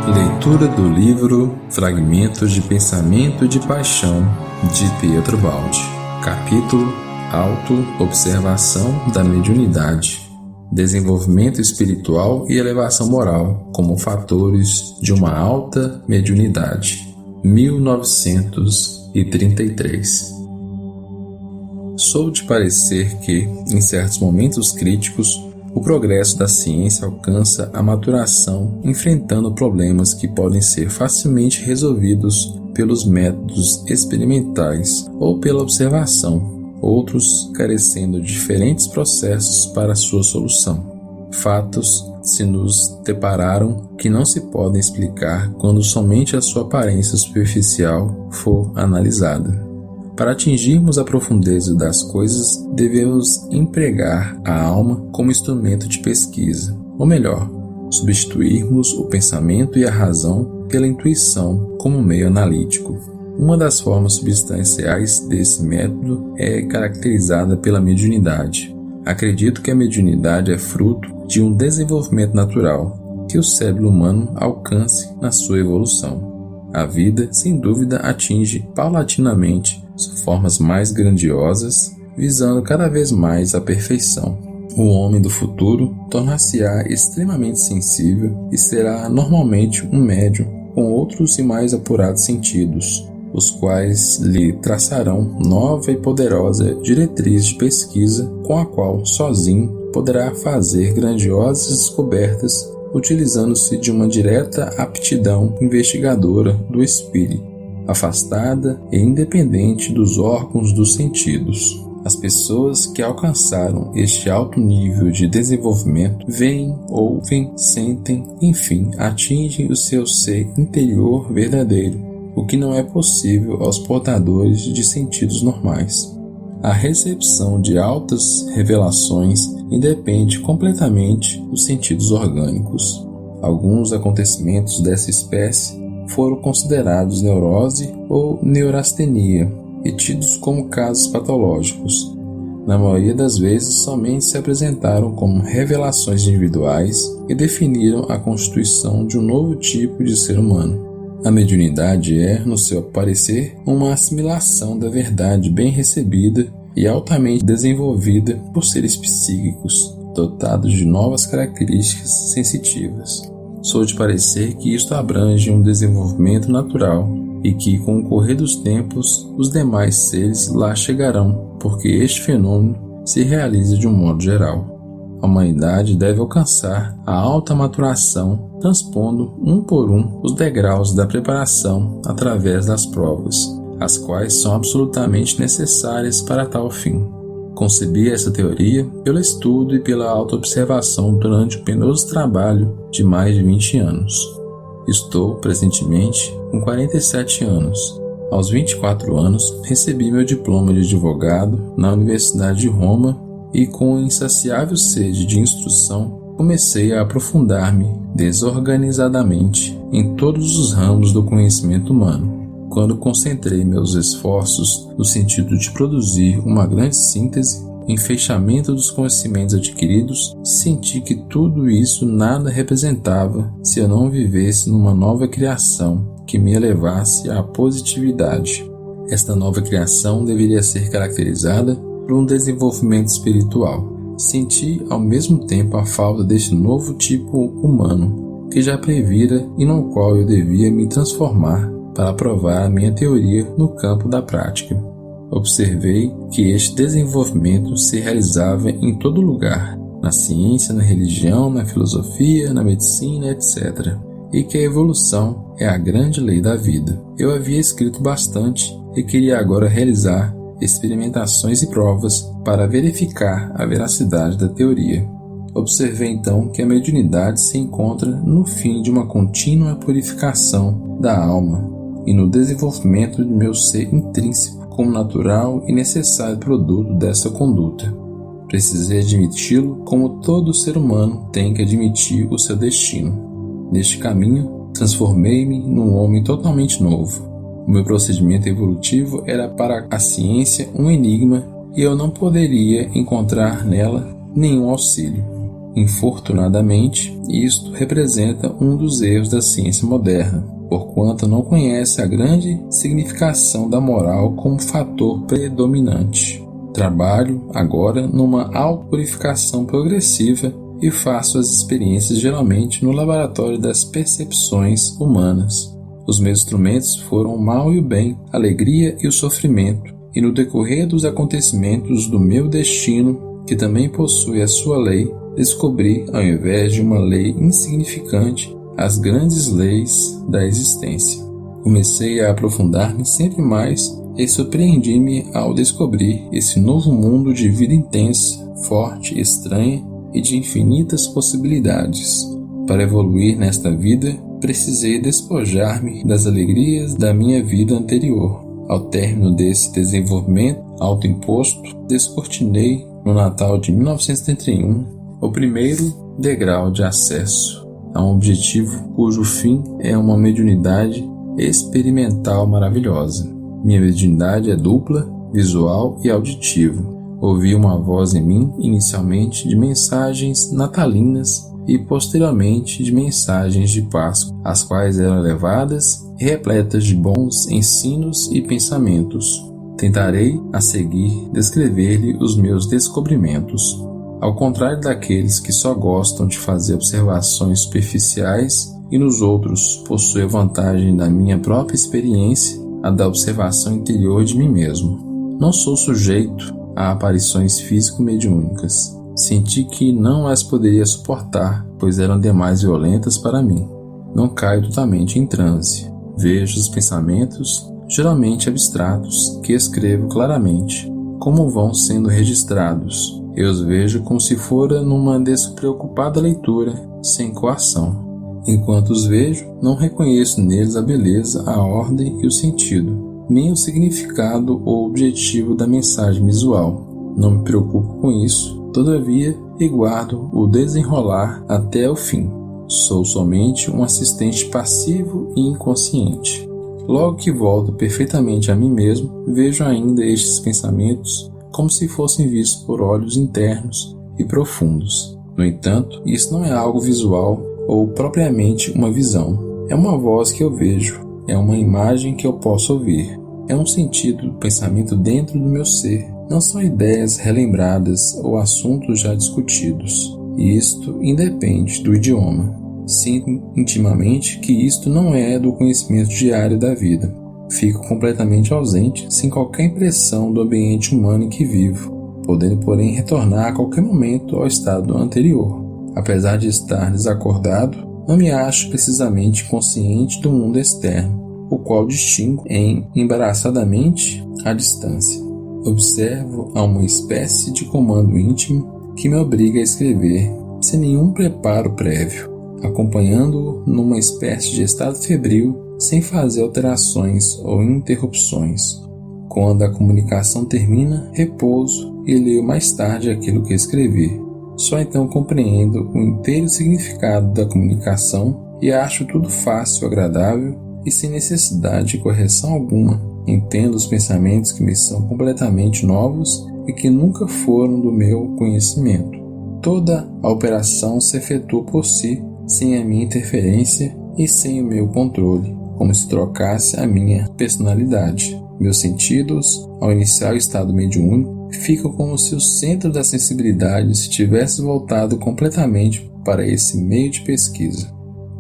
Leitura do livro Fragmentos de Pensamento e de Paixão, de Pietro Baldi. Capítulo Auto-observação da mediunidade. Desenvolvimento espiritual e elevação moral como fatores de uma alta mediunidade. 1933. Sou de parecer que, em certos momentos críticos, o progresso da ciência alcança a maturação enfrentando problemas que podem ser facilmente resolvidos pelos métodos experimentais ou pela observação, outros carecendo de diferentes processos para sua solução. Fatos se nos depararam que não se podem explicar quando somente a sua aparência superficial for analisada. Para atingirmos a profundeza das coisas, devemos empregar a alma como instrumento de pesquisa, ou melhor, substituirmos o pensamento e a razão pela intuição como meio analítico. Uma das formas substanciais desse método é caracterizada pela mediunidade. Acredito que a mediunidade é fruto de um desenvolvimento natural que o cérebro humano alcance na sua evolução. A vida, sem dúvida, atinge paulatinamente formas mais grandiosas, visando cada vez mais a perfeição. O homem do futuro tornar-se-á extremamente sensível e será normalmente um médium com outros e mais apurados sentidos, os quais lhe traçarão nova e poderosa diretriz de pesquisa com a qual, sozinho, poderá fazer grandiosas descobertas utilizando-se de uma direta aptidão investigadora do espírito, afastada e independente dos órgãos dos sentidos. As pessoas que alcançaram este alto nível de desenvolvimento veem, ouvem, sentem, enfim, atingem o seu ser interior verdadeiro, o que não é possível aos portadores de sentidos normais. A recepção de altas revelações independe completamente dos sentidos orgânicos. Alguns acontecimentos dessa espécie foram considerados neurose ou neurastenia e tidos como casos patológicos. Na maioria das vezes, somente se apresentaram como revelações individuais e definiram a constituição de um novo tipo de ser humano. A mediunidade é, no seu parecer, uma assimilação da verdade bem recebida e altamente desenvolvida por seres psíquicos, dotados de novas características sensitivas. Sou de parecer que isto abrange um desenvolvimento natural e que, com o correr dos tempos, os demais seres lá chegarão, porque este fenômeno se realiza de um modo geral. A humanidade deve alcançar a alta maturação, transpondo um por um os degraus da preparação através das provas, as quais são absolutamente necessárias para tal fim. Concebi essa teoria pelo estudo e pela autoobservação durante o penoso trabalho de mais de 20 anos. Estou, presentemente, com 47 anos. Aos 24 anos, recebi meu diploma de advogado na Universidade de Roma e, com insaciável sede de instrução, comecei a aprofundar-me desorganizadamente em todos os ramos do conhecimento humano. Quando concentrei meus esforços no sentido de produzir uma grande síntese, em fechamento dos conhecimentos adquiridos, senti que tudo isso nada representava se eu não vivesse numa nova criação que me elevasse à positividade. Esta nova criação deveria ser caracterizada por um desenvolvimento espiritual. Senti ao mesmo tempo a falta deste novo tipo humano que já previra e no qual eu devia me transformar para provar a minha teoria no campo da prática. Observei que este desenvolvimento se realizava em todo lugar, na ciência, na religião, na filosofia, na medicina, etc., e que a evolução é a grande lei da vida. Eu havia escrito bastante e queria agora realizar experimentações e provas para verificar a veracidade da teoria. Observei então que a mediunidade se encontra no fim de uma contínua purificação da alma e no desenvolvimento de meu ser intrínseco como natural e necessário produto dessa conduta. Precisei admiti-lo como todo ser humano tem que admitir o seu destino. Neste caminho, transformei-me num homem totalmente novo. O meu procedimento evolutivo era para a ciência um enigma e eu não poderia encontrar nela nenhum auxílio. Infortunadamente, isto representa um dos erros da ciência moderna, porquanto não conhece a grande significação da moral como fator predominante. Trabalho agora numa autopurificação progressiva e faço as experiências geralmente no laboratório das percepções humanas. Os meus instrumentos foram o mal e o bem, a alegria e o sofrimento, e no decorrer dos acontecimentos do meu destino, que também possui a sua lei, descobri, ao invés de uma lei insignificante, as grandes leis da existência. Comecei a aprofundar-me sempre mais e surpreendi-me ao descobrir esse novo mundo de vida intensa, forte, estranha e de infinitas possibilidades. Para evoluir nesta vida, precisei despojar-me das alegrias da minha vida anterior. Ao término desse desenvolvimento autoimposto, descortinei, no Natal de 1931, o primeiro degrau de acesso a um objetivo cujo fim é uma mediunidade experimental maravilhosa. Minha mediunidade é dupla, visual e auditiva. Ouvi uma voz em mim, inicialmente de mensagens natalinas e posteriormente de mensagens de Páscoa, as quais eram elevadas e repletas de bons ensinos e pensamentos. Tentarei, a seguir, descrever-lhe os meus descobrimentos. Ao contrário daqueles que só gostam de fazer observações superficiais e nos outros possuem a vantagem da minha própria experiência, a da observação interior de mim mesmo. Não sou sujeito a aparições físico-mediúnicas. Senti que não as poderia suportar, pois eram demais violentas para mim. Não caio totalmente em transe. Vejo os pensamentos, geralmente abstratos, que escrevo claramente, como vão sendo registrados. Eu os vejo como se fora numa despreocupada leitura, sem coação. Enquanto os vejo, não reconheço neles a beleza, a ordem e o sentido, nem o significado ou objetivo da mensagem visual. Não me preocupo com isso, todavia, e guardo o desenrolar até o fim. Sou somente um assistente passivo e inconsciente. Logo que volto perfeitamente a mim mesmo, vejo ainda estes pensamentos como se fossem vistos por olhos internos e profundos. No entanto, isso não é algo visual ou propriamente uma visão. É uma voz que eu vejo, é uma imagem que eu posso ouvir. É um sentido do pensamento dentro do meu ser. Não são ideias relembradas ou assuntos já discutidos. E isto independe do idioma. Sinto intimamente que isto não é do conhecimento diário da vida. Fico completamente ausente, sem qualquer impressão do ambiente humano em que vivo, podendo, porém, retornar a qualquer momento ao estado anterior. Apesar de estar desacordado, não me acho precisamente consciente do mundo externo, o qual distingo embaraçadamente à distância. Observo a uma espécie de comando íntimo que me obriga a escrever, sem nenhum preparo prévio, acompanhando-o numa espécie de estado febril, sem fazer alterações ou interrupções. Quando a comunicação termina, repouso e leio mais tarde aquilo que escrevi. Só então compreendo o inteiro significado da comunicação e acho tudo fácil, agradável e sem necessidade de correção alguma. Entendo os pensamentos que me são completamente novos e que nunca foram do meu conhecimento. Toda a operação se efetua por si, sem a minha interferência e sem o meu controle, como se trocasse a minha personalidade. Meus sentidos, ao iniciar o estado mediúnico, ficam como se o centro da sensibilidade se tivesse voltado completamente para esse meio de pesquisa.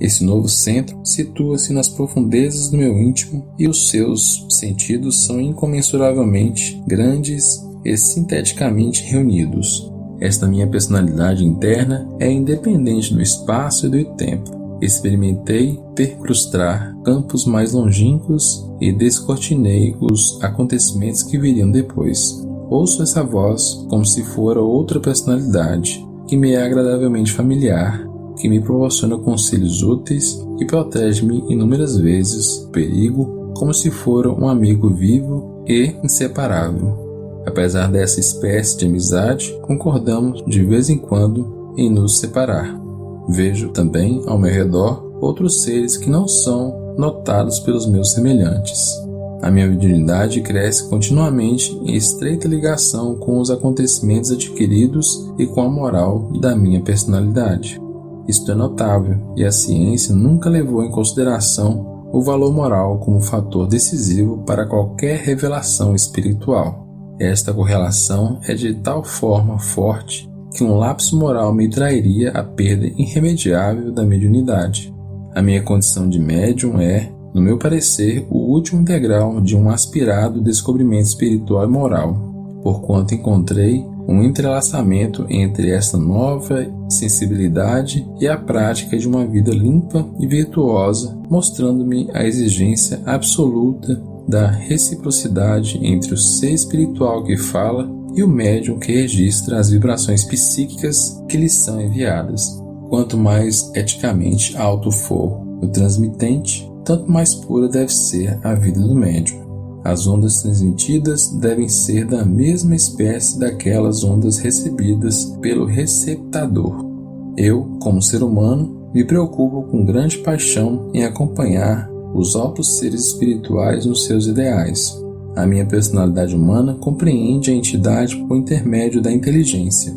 Esse novo centro situa-se nas profundezas do meu íntimo e os seus sentidos são incomensuravelmente grandes e sinteticamente reunidos. Esta minha personalidade interna é independente do espaço e do tempo. Experimentei percrustar campos mais longínquos e descortinei os acontecimentos que viriam depois. Ouço essa voz como se fora outra personalidade, que me é agradavelmente familiar, que me proporciona conselhos úteis e protege-me inúmeras vezes do perigo, como se fora um amigo vivo e inseparável. Apesar dessa espécie de amizade, concordamos de vez em quando em nos separar. Vejo também ao meu redor outros seres que não são notados pelos meus semelhantes. A minha mediunidade cresce continuamente em estreita ligação com os acontecimentos adquiridos e com a moral da minha personalidade. Isto é notável, e a ciência nunca levou em consideração o valor moral como fator decisivo para qualquer revelação espiritual. Esta correlação é de tal forma forte que um lapso moral me trairia a perda irremediável da mediunidade. A minha condição de médium é, no meu parecer, o último degrau de um aspirado descobrimento espiritual e moral, porquanto encontrei um entrelaçamento entre esta nova sensibilidade e a prática de uma vida limpa e virtuosa, mostrando-me a exigência absoluta da reciprocidade entre o ser espiritual que fala e o médium que registra as vibrações psíquicas que lhe são enviadas. Quanto mais eticamente alto for o transmitente, tanto mais pura deve ser a vida do médium. As ondas transmitidas devem ser da mesma espécie daquelas ondas recebidas pelo receptador. Eu, como ser humano, me preocupo com grande paixão em acompanhar os altos seres espirituais nos seus ideais. A minha personalidade humana compreende a entidade por intermédio da inteligência.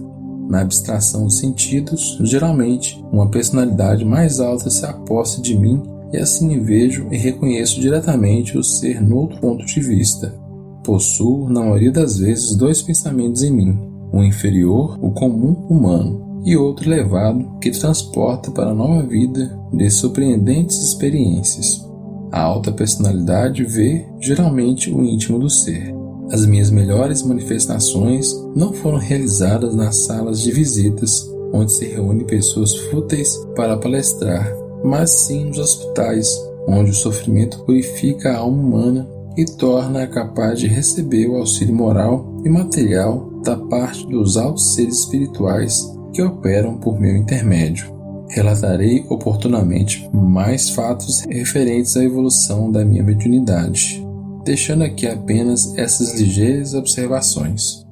Na abstração dos sentidos, geralmente, uma personalidade mais alta se aposta de mim e assim vejo e reconheço diretamente o ser noutro ponto de vista. Possuo, na maioria das vezes, dois pensamentos em mim, um inferior, o comum humano, e outro elevado, que transporta para a nova vida de surpreendentes experiências. A alta personalidade vê, geralmente, o íntimo do ser. As minhas melhores manifestações não foram realizadas nas salas de visitas, onde se reúnem pessoas fúteis para palestrar, mas sim nos hospitais, onde o sofrimento purifica a alma humana e torna-a capaz de receber o auxílio moral e material da parte dos altos seres espirituais que operam por meu intermédio. Relatarei oportunamente mais fatos referentes à evolução da minha mediunidade, deixando aqui apenas essas ligeiras observações.